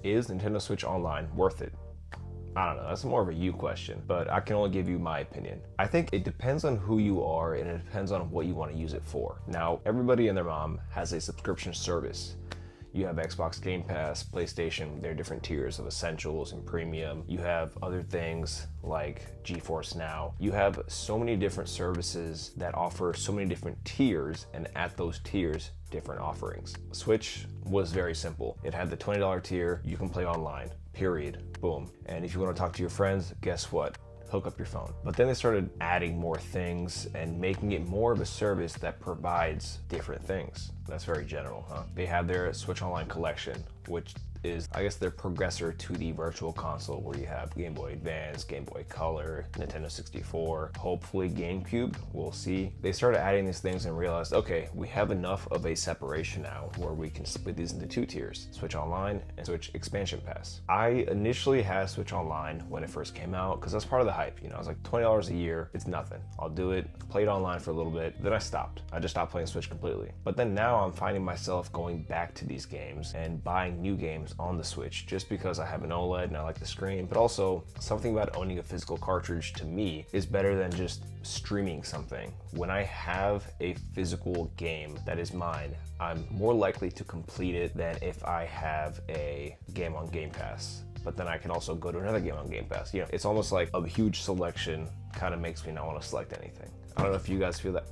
Is Nintendo Switch Online worth it? I don't know, that's more of a you question, but I can only give you my opinion. I think it depends on who you are and it depends on what you want to use it for. Now, everybody and their mom has a subscription service. You have Xbox Game Pass, PlayStation, there are different tiers of Essentials and Premium. You have other things like GeForce Now. You have so many different services that offer so many different tiers, and at those tiers, different offerings. Switch was very simple. It had the $20 tier, you can play online, period, boom. And if you want to talk to your friends, guess what? Hook up your phone. But then they started adding more things and making it more of a service that provides different things. That's very general, huh? They have their Switch Online collection, which is, I guess, their progressor to the Virtual Console, where you have Game Boy Advance, Game Boy Color, Nintendo 64, hopefully GameCube, we'll see. They started adding these things and realized, okay, we have enough of a separation now where we can split these into two tiers, Switch Online and Switch Expansion Pass. I initially had Switch Online when it first came out because that's part of the hype. You know, I was like, $20 a year, it's nothing. I'll do it, played online for a little bit, then I stopped. I just stopped playing Switch completely. But then now I'm finding myself going back to these games and buying new games on the Switch just because I have an OLED and I like the screen, but also something about owning a physical cartridge to me is better than just streaming something. When I have a physical game that is mine, I'm more likely to complete it than if I have a game on Game Pass. But then I can also go to another game on Game Pass. You know, it's almost like a huge selection kind of makes me not want to select anything. I don't know if you guys feel that.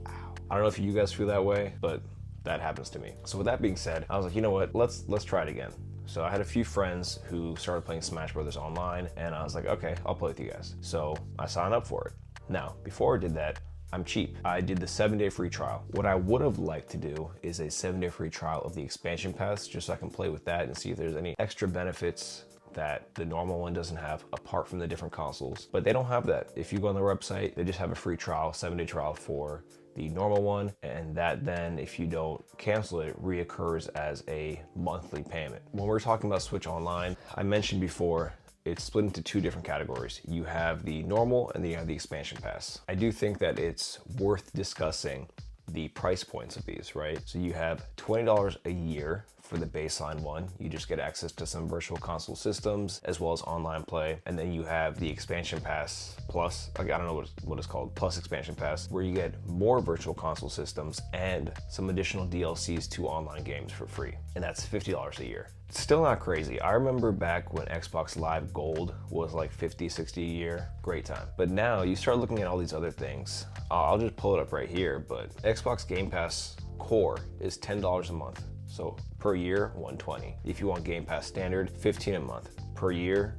I don't know if you guys feel that way, but that happens to me. So with that being said, I was like, you know what, let's try it again. So I had a few friends who started playing Smash Brothers online, and I was like, okay, I'll play with you guys. So I signed up for it. Now, before I did that, I'm cheap. I did the 7-day free trial. What I would have liked to do is a 7-day free trial of the expansion pass, just so I can play with that and see if there's any extra benefits that the normal one doesn't have apart from the different consoles. But they don't have that. If you go on their website, they just have a free trial, 7-day trial for the normal one, and that then, if you don't cancel it, reoccurs as a monthly payment. When we're talking about Switch Online, I mentioned before, it's split into two different categories. You have the normal and then you have the expansion pass. I do think that it's worth discussing the price points of these, right? So you have $20 a year for the baseline one. You just get access to some virtual console systems as well as online play. And then you have the expansion pass plus, like, I don't know what it's called, plus expansion pass, where you get more virtual console systems and some additional DLCs to online games for free. And that's $50 a year. Still not crazy. I remember back when Xbox Live Gold was like 50, 60 a year, great time. But now you start looking at all these other things. I'll just pull it up right here, but Xbox Game Pass Core is $10 a month. So per year, $120. If you want Game Pass Standard, $15 a month. Per year,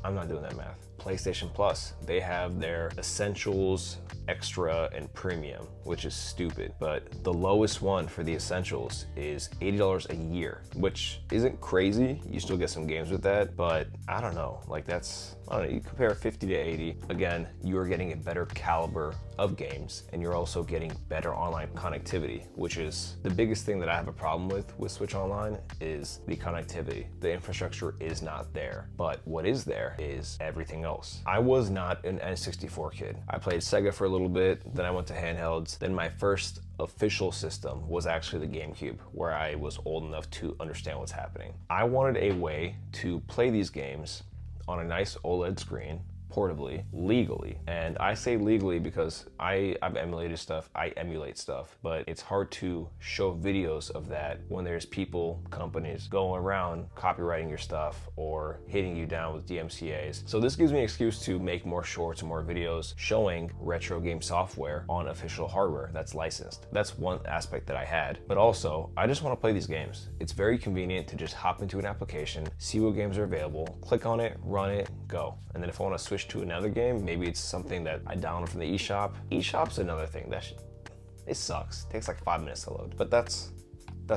I'm not doing that math. PlayStation Plus, they have their Essentials, Extra, and Premium, which is stupid. But the lowest one for the Essentials is $80 a year, which isn't crazy. You still get some games with that, but I don't know. Like, that's, I don't know, you compare 50 to 80. Again, you are getting a better caliber of games, and you're also getting better online connectivity, which is the biggest thing that I have a problem with Switch Online is the connectivity. The infrastructure is not there, but what is there is everything else. I was not an N64 kid. I played Sega for a little bit, then I went to handhelds. Then my first official system was actually the GameCube, where I was old enough to understand what's happening. I wanted a way to play these games on a nice OLED screen, portably, legally. And I say legally because I've emulated stuff, I emulate stuff, but it's hard to show videos of that when there's people, companies going around copyrighting your stuff or hitting you down with DMCAs. So this gives me an excuse to make more shorts and more videos showing retro game software on official hardware that's licensed. That's one aspect that I had, but also I just want to play these games. It's very convenient to just hop into an application, see what games are available, click on it, run it, go. And then if I want to switch to another game, maybe it's something that I download from the eShop. eShop's another thing that it sucks. It takes like 5 minutes to load, but that's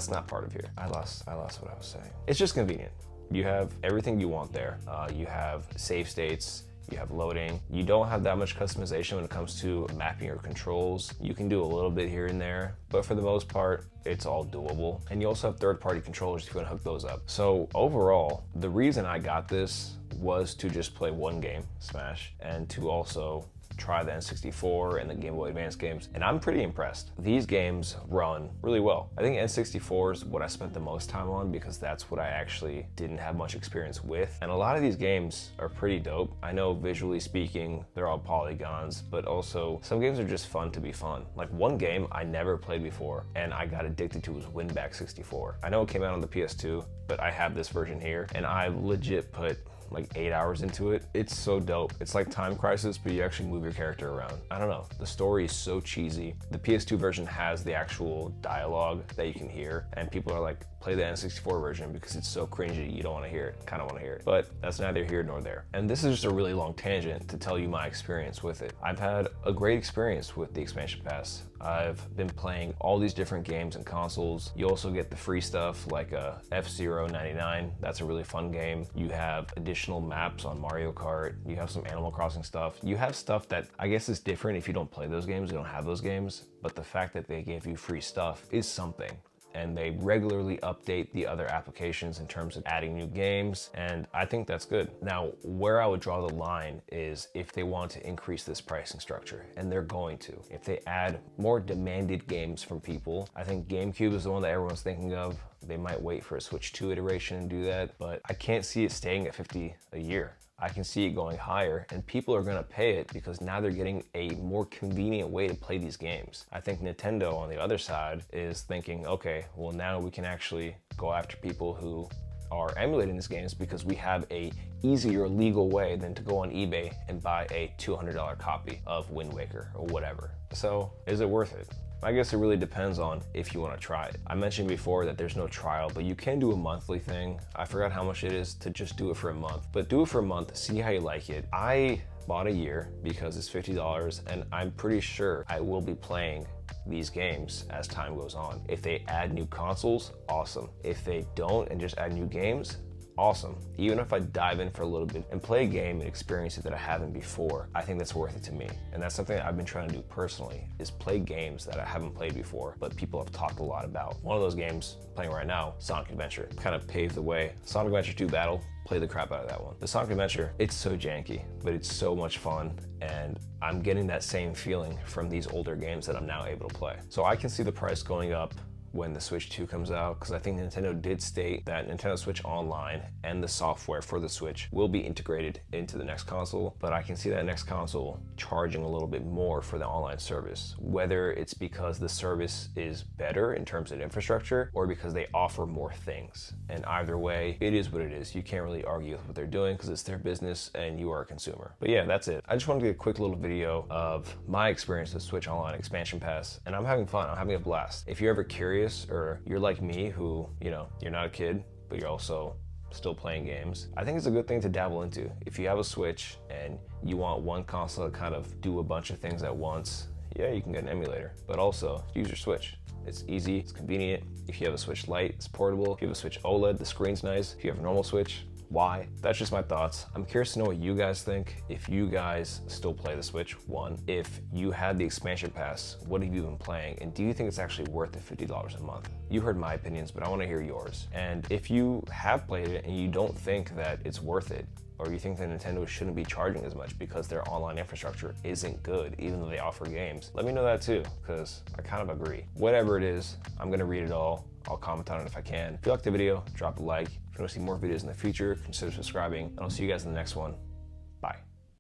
not part of here. I lost what I was saying. It's just convenient. You have everything you want there. You have save states, you have loading. You don't have that much customization when it comes to mapping your controls. You can do a little bit here and there, but for the most part, it's all doable. And you also have third-party controllers if you want to hook those up. So overall, the reason I got this was to just play one game, Smash, and to also try the N64 and the Game Boy Advance games, and I'm pretty impressed. These games run really well. I think N64 is what I spent the most time on because that's what I actually didn't have much experience with. And a lot of these games are pretty dope. I know visually speaking, they're all polygons, but also some games are just fun to be fun. Like one game I never played before and I got addicted to was Winback 64. I know it came out on the PS2, but I have this version here and I legit put like 8 hours into it. It's so dope. It's like Time Crisis, but you actually move your character around. I don't know. The story is so cheesy. The PS2 version has the actual dialogue that you can hear, and people are like, play the N64 version because it's so cringy, you don't want to hear it, kind of want to hear it. But that's neither here nor there. And this is just a really long tangent to tell you my experience with it. I've had a great experience with the expansion pass. I've been playing all these different games and consoles. You also get the free stuff like F-Zero 99. That's a really fun game. You have additional maps on Mario Kart. You have some Animal Crossing stuff. You have stuff that I guess is different if you don't play those games, you don't have those games. But the fact that they gave you free stuff is something. And they regularly update the other applications in terms of adding new games, and I think that's good. Now, where I would draw the line is if they want to increase this pricing structure, and they're going to. If they add more demanded games from people, I think GameCube is the one that everyone's thinking of. They might wait for a Switch 2 iteration and do that, but I can't see it staying at $50 a year. I can see it going higher, and people are gonna pay it because now they're getting a more convenient way to play these games. I think Nintendo on the other side is thinking, okay, well now we can actually go after people who are emulating these games because we have a easier legal way than to go on eBay and buy a $200 copy of Wind Waker or whatever. So is it worth it? I guess it really depends on if you want to try it. I mentioned before that there's no trial, but you can do a monthly thing. I forgot how much it is to just do it for a month, but do it for a month, see how you like it. I bought a year because it's $50 and I'm pretty sure I will be playing these games as time goes on. If they add new consoles, awesome. If they don't and just add new games, awesome. Even if I dive in for a little bit and play a game and experience it that I haven't before, I think that's worth it to me. And that's something that I've been trying to do personally, is play games that I haven't played before, but people have talked a lot about. One of those games, playing right now, Sonic Adventure, kind of paved the way. Sonic Adventure 2 Battle, play the crap out of that one. The Sonic Adventure, it's so janky, but it's so much fun, and I'm getting that same feeling from these older games that I'm now able to play. So I can see the price going up when the Switch 2 comes out, because I think Nintendo did state that Nintendo Switch Online and the software for the Switch will be integrated into the next console, but I can see that next console charging a little bit more for the online service, whether it's because the service is better in terms of infrastructure or because they offer more things. And either way, it is what it is. You can't really argue with what they're doing because it's their business and you are a consumer. But yeah, that's it. I just wanted to get a quick little video of my experience with Switch Online Expansion Pass, and I'm having fun. I'm having a blast. If you're ever curious, or you're like me who, you know, you're not a kid, but you're also still playing games, I think it's a good thing to dabble into. If you have a Switch and you want one console to kind of do a bunch of things at once, yeah, you can get an emulator, but also use your Switch. It's easy, it's convenient. If you have a Switch Lite, it's portable. If you have a Switch OLED, the screen's nice. If you have a normal Switch, why? That's just my thoughts. I'm curious to know what you guys think. If you guys still play the Switch, one. If you had the expansion pass, what have you been playing? And do you think it's actually worth the $50 a month? You heard my opinions, but I want to hear yours. And if you have played it and you don't think that it's worth it, or you think that Nintendo shouldn't be charging as much because their online infrastructure isn't good, even though they offer games, let me know that too, because I kind of agree. Whatever it is, I'm gonna read it all. I'll comment on it if I can. If you liked the video, drop a like. If you want to see more videos in the future, consider subscribing, and I'll see you guys in the next one. Bye.